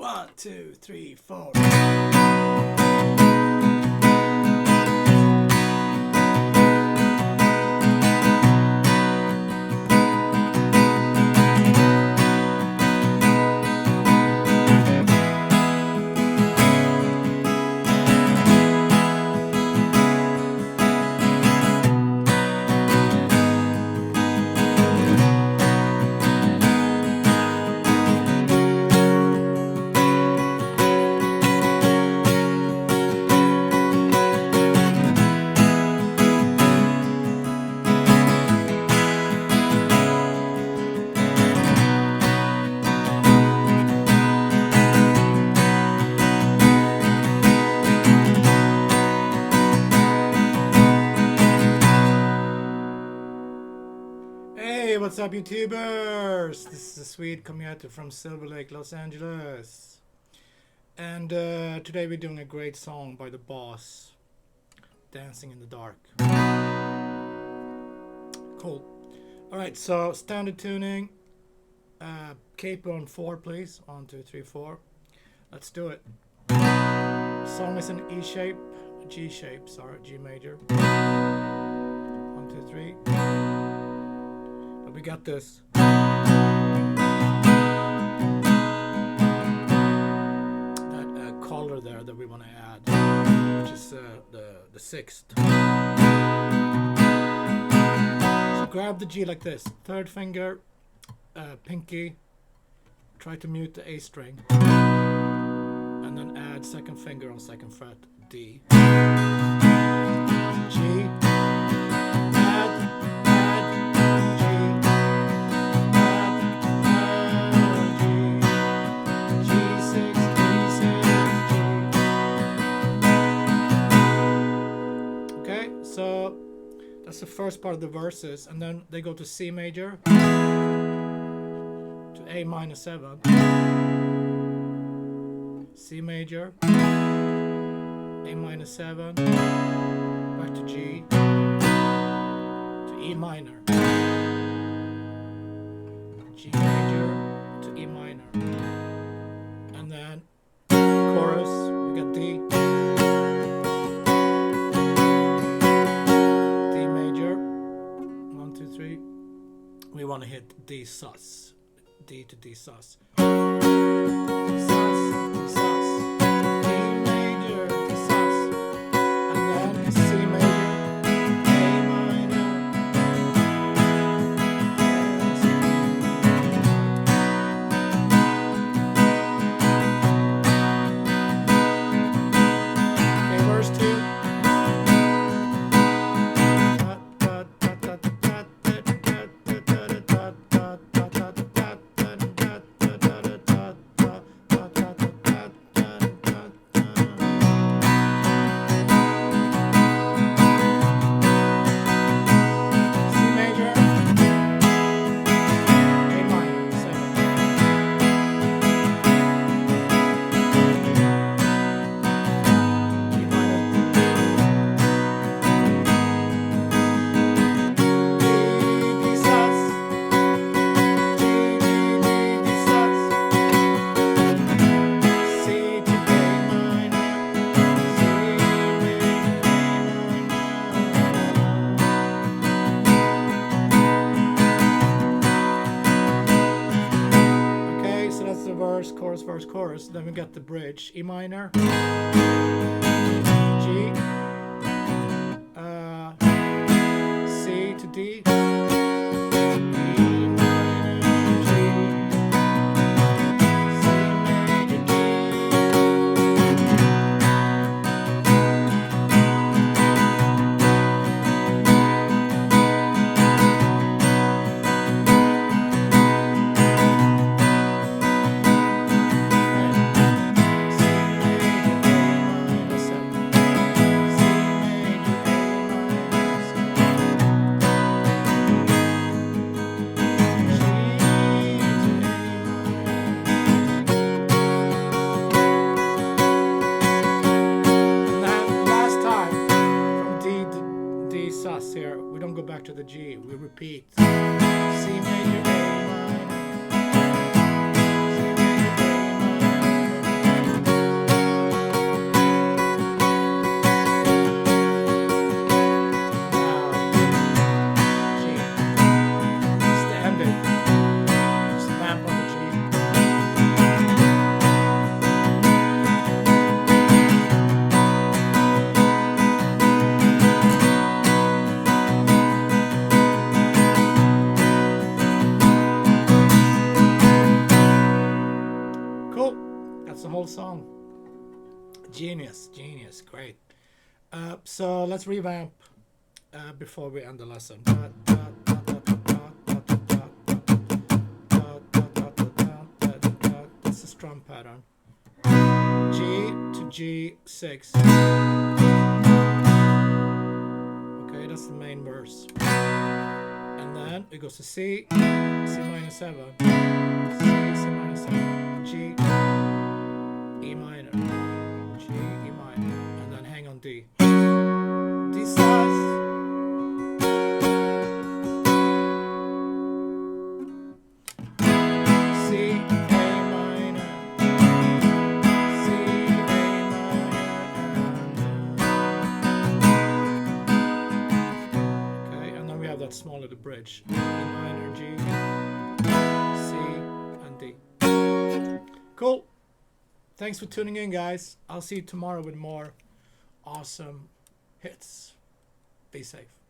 1, 2, 3, 4. Hey, what's up, YouTubers? This is a Swede coming at you from Silver Lake, Los Angeles. And today we're doing a great song by The Boss, Dancing in the Dark. Cool. Alright, so standard tuning. Capo on 4, please. 1, 2, 3, 4. Let's do it. The song is in E shape, G shape, sorry, G major. 1, 2, 3. We got this. That color there that we want to add, which is the sixth. So grab the G like this. Third finger, pinky. Try to mute the A string, and then add second finger on second fret, D. G. So that's the first part of the verses, and then they go to C major, to A minor 7, C major, A minor 7, back to G, to E minor, G major to E minor, and then chorus, we got D. We want to hit D sus, D to D sus. D sus, D sus, D major, D sus, and then C major, A minor. Okay, verse 2. Verse, chorus. Then we got the bridge. E minor, G, C to D, here. We don't go back to the G, we repeat. C major, A minor, C major, A minor, That's the whole song. Genius, genius, great. So let's revamp before we end the lesson. That's the strum pattern. G to G6. Okay, that's the main verse. And then it goes to C, C minor 7, C, C minor 7, G, E minor, G, E minor, and then hang on D. D sus, C, A minor, C, A minor. Okay, and then we have that small little bridge. E minor, G, C, and D. Cool. Thanks for tuning in, guys. I'll see you tomorrow with more awesome hits. Be safe.